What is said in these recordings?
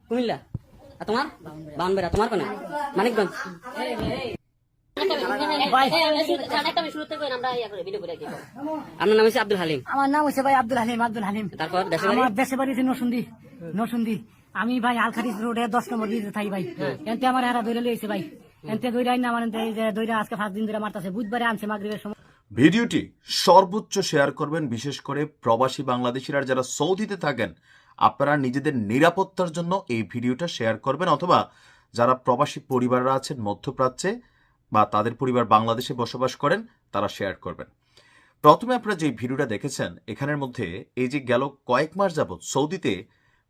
কুমিল্লা তোমার বানবেরা তোমার কোনে মানিকগঞ্জ। আপনার নাম হচ্ছে আব্দুল হালিম? আমার নাম হচ্ছে ভাই আব্দুল হালিম। আব্দুল হালিম। তারপর আমার দেশে বাড়ি নরসিংদী। আমি ভাই আলখারিজ রোডে 10 নম্বর দিতে থাকি ভাই। এনতে আমার এরা দৌড়ে লইছে ভাই। এনতে দৌড়াই না আমার দৌড়া আজকে 5 দিন ধরে মারতাছে। বুধবারে আনছে মাগরিবের সময়। ভিডিওটি সর্বোচ্চ শেয়ার করবেন, বিশেষ করে প্রবাসী বাংলাদেশিরা যারা সৌদিতে থাকেন আপনারা নিজেদের নিরাপত্তার জন্য এই ভিডিওটা শেয়ার করবেন, অথবা যারা প্রবাসী পরিবাররা আছেন মধ্যপ্রাচ্যে বা তাদের পরিবার বাংলাদেশে বসবাস করেন তারা শেয়ার করবেন। প্রথমে আপনারা যে ভিডিওটা দেখেছেন এখানের মধ্যে এই যে গেল কয়েক মাস যাবৎ সৌদিতে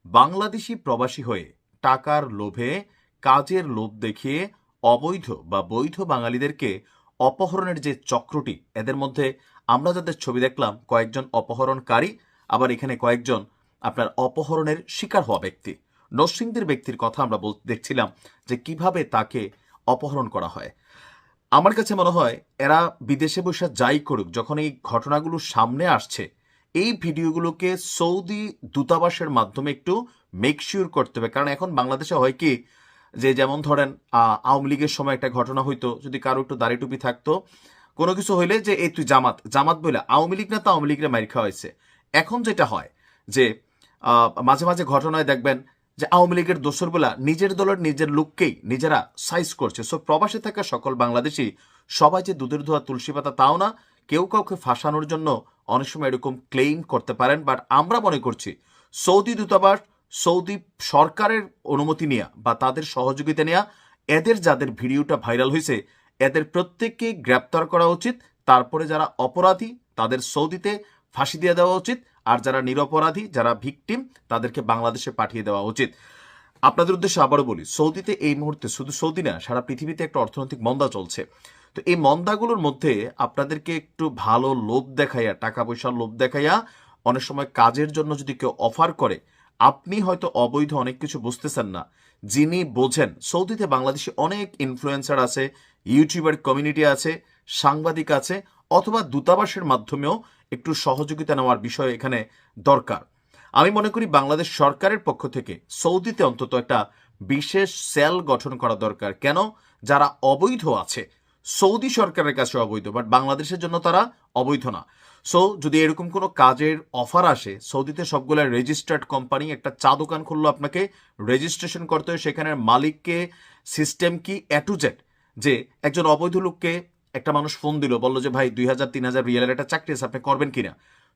বাংলাদেশি প্রবাসী হয়ে টাকার লোভে, কাজের লোভ দেখিয়ে অবৈধ বা বৈধ বাঙালিদেরকে অপহরণের যে চক্রটি, এদের মধ্যে আমরা যাদের ছবি দেখলাম কয়েকজন অপহরণকারী, আবার এখানে কয়েকজন আপনার অপহরণের শিকার হওয়া ব্যক্তি, নরসিংদীর ব্যক্তির কথা আমরা দেখছিলাম যে কিভাবে তাকে অপহরণ করা হয়। আমার কাছে মনে হয় এরা বিদেশে বসে যাই করুক, যখন এই ঘটনাগুলো সামনে আসছে এই ভিডিওগুলোকে সৌদি দূতাবাসের মাধ্যমে একটু মেকশিওর করতে হবে। কারণ এখন বাংলাদেশে হয় কি যে, যেমন ধরেন আওয়ামী লীগের সময় একটা ঘটনা হইতো, যদি কারো একটু দাড়ি টুপি থাকতো, কোনো কিছু হইলে যে এই তুই জামাত বলে আওয়ামী লীগ না, তো আওয়ামী লীগের মাইর খাওয়া হয়েছে। এখন যেটা হয় যে মাঝে মাঝে ঘটনায় দেখবেন যে আওয়ামী লীগের দোসর বলা নিজের দলের নিজের লোককেই নিজেরা সাইজ করছে। সো প্রবাসে থাকা সকল বাংলাদেশি সবাই যে দুধের ধোয়া তুলসী পাতা তাও না, কেউ কাউকে ফাঁসানোর জন্য অনেক সময় এরকম ক্লেইম করতে পারেন। বাট আমরা মনে করছি সৌদি দূতাবাস, সৌদি সরকারের অনুমতি নেওয়া বা তাদের সহযোগিতা নেওয়া, এদের যাদের ভিডিওটা ভাইরাল হয়েছে এদের প্রত্যেককে গ্রেপ্তার করা উচিত। তারপরে যারা অপরাধী তাদের সৌদিতে ফাঁসি দিয়ে দেওয়া উচিত, আর যারা নিরপরাধী, যারা ভিকটিম, তাদেরকে বাংলাদেশে পাঠিয়ে দেওয়া উচিত। আপনাদের উদ্দেশ্যে আবারও বলি, সৌদিতে এই মুহূর্তে, শুধু সৌদি না, সারা পৃথিবীতে একটা অর্থনৈতিক মন্দা চলছে। তো এই মন্দাগুলোর মধ্যে আপনাদেরকে একটু ভালো লোভ দেখাইয়া, টাকা পয়সার লোভ দেখাইয়া অনেক সময় কাজের জন্য যদি কেউ অফার করে, আপনি হয়তো অবৈধ অনেক কিছু বুঝতেছেন না, যিনি বোঝেন সৌদিতে বাংলাদেশে অনেক ইনফ্লুয়েন্সার আছে, ইউটিউবার কমিউনিটি আছে, সাংবাদিক আছে, অথবা দূতাবাসের মাধ্যমেও একটু সহযোগিতা নেওয়ার বিষয় এখানে দরকার। আমি মনে করি বাংলাদেশ সরকারের পক্ষ থেকে সৌদিতে অন্তত একটা বিশেষ সেল গঠন করা দরকার। কেন? যারা অবৈধ আছে সৌদি সরকারের কাছে অবৈধ, বাট বাংলাদেশের জন্য তারা অবৈধ না। সো যদি এরকম কোনো কাজের অফার আসে, সৌদিতে সবগুলো রেজিস্টার্ড কোম্পানি, একটা চা দোকান খুললো, আপনাকে রেজিস্ট্রেশন করতে হয়, সেখানের মালিককে, সিস্টেম কি, এ টু জেড। যে একজন অবৈধ লোককে একটা মানুষ ফোন দিল, বললো যে ভাই 2000-3000 রিয়ালের একটা চাকরি আছে, আপনি করবেন কিনা,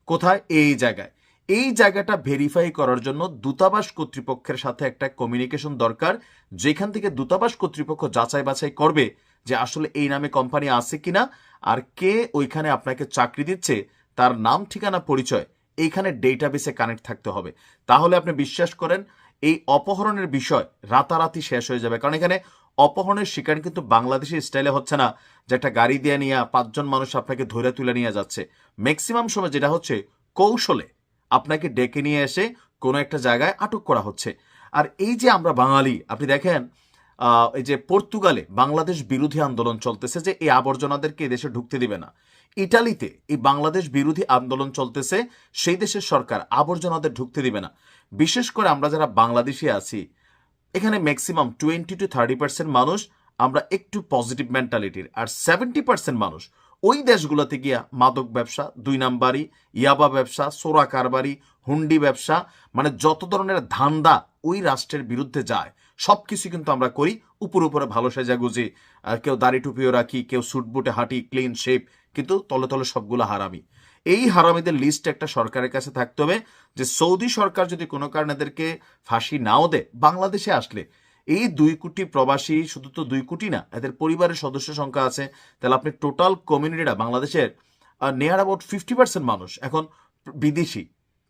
কোথায়, এই জায়গায়। এই জায়গাটা ভেরিফাই করার জন্য দূতাবাস কর্তৃপক্ষের সাথে একটা কমিউনিকেশন দরকার, যেখান থেকে দূতাবাস কর্তৃপক্ষ যাচাই বাছাই করবে যে আসলে এই নামে কোম্পানি আছে কিনা, আর কে ওইখানে আপনাকে চাকরি দিচ্ছে তার নাম, ঠিকানা, পরিচয় এইখানে ডেটাবেসে কানেক্ট থাকতে হবে। তাহলে আপনি বিশ্বাস করেন এই অপহরণের বিষয় রাতারাতি শেষ হয়ে যাবে। কারণ এখানে অপহরণের শিকার কিন্তু বাংলাদেশি স্টাইলে হচ্ছে না যে একটা গাড়ি দিয়ে নিয়ে 5 জন মানুষ আপনাকে ধরে তুলে নিয়ে যাচ্ছে। ম্যাক্সিমাম সময় যেটা হচ্ছে কৌশলে আপনাকে ডেকে নিয়ে এসে কোনো একটা জায়গায় আটক করা হচ্ছে। আর এই যে আমরা বাঙালি, আপনি দেখেন এই যে পর্তুগালে বাংলাদেশ বিরোধী আন্দোলন চলতেছে যে এই আবর্জনাদেরকে দেশে ঢুকতে দিবে না। ইটালিতে এই বাংলাদেশ বিরোধী আন্দোলন চলতেছে, সেই দেশের সরকার আবর্জনাদের ঢুকতে দিবে না। বিশেষ করে আমরা যারা বাংলাদেশি আছি এখানে ম্যাক্সিমাম 20-30% মানুষ আমরা একটু পজিটিভ মেন্টালিটির, আর 70% মানুষ ওই দেশগুলোতে গিয়া মাদক ব্যবসা, 2 নাম্বারি, ইয়াবা ব্যবসা, সোরা কারবারি, হুন্ডি ব্যবসা, মানে যত ধরনের ধান্দা ওই রাষ্ট্রের বিরুদ্ধে যায় সবকিছু কিন্তু আমরা করি। উপরে ভালো সেজা গুজি, কেউ দাড়ি টুপিও রাখি, কেউ স্যুট বুটে হাঁটি, ক্লিন শেপ, কিন্তু তলে তলে সবগুলো হারামি। এই হারামিদের লিস্ট একটা সরকারের কাছে থাকতে হবে, যে সৌদি সরকার যদি কোনো কারণে এদেরকে ফাঁসি নাও দেয়, বাংলাদেশে আসলে এই 2 কোটি প্রবাসী, শুধু তো 2 কোটি না, এদের পরিবারের সদস্য সংখ্যা আছে, তাহলে আপনি টোটাল কমিউনিটিটা বাংলাদেশের নিয়ার অ্যাবাউট 50% মানুষ এখন বিদেশি,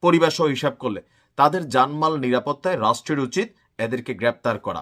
পরিবার সহ হিসাব করলে তাদের জানমাল নিরাপত্তায় রাষ্ট্রের উচিত এদেরকে গ্রেপ্তার করা।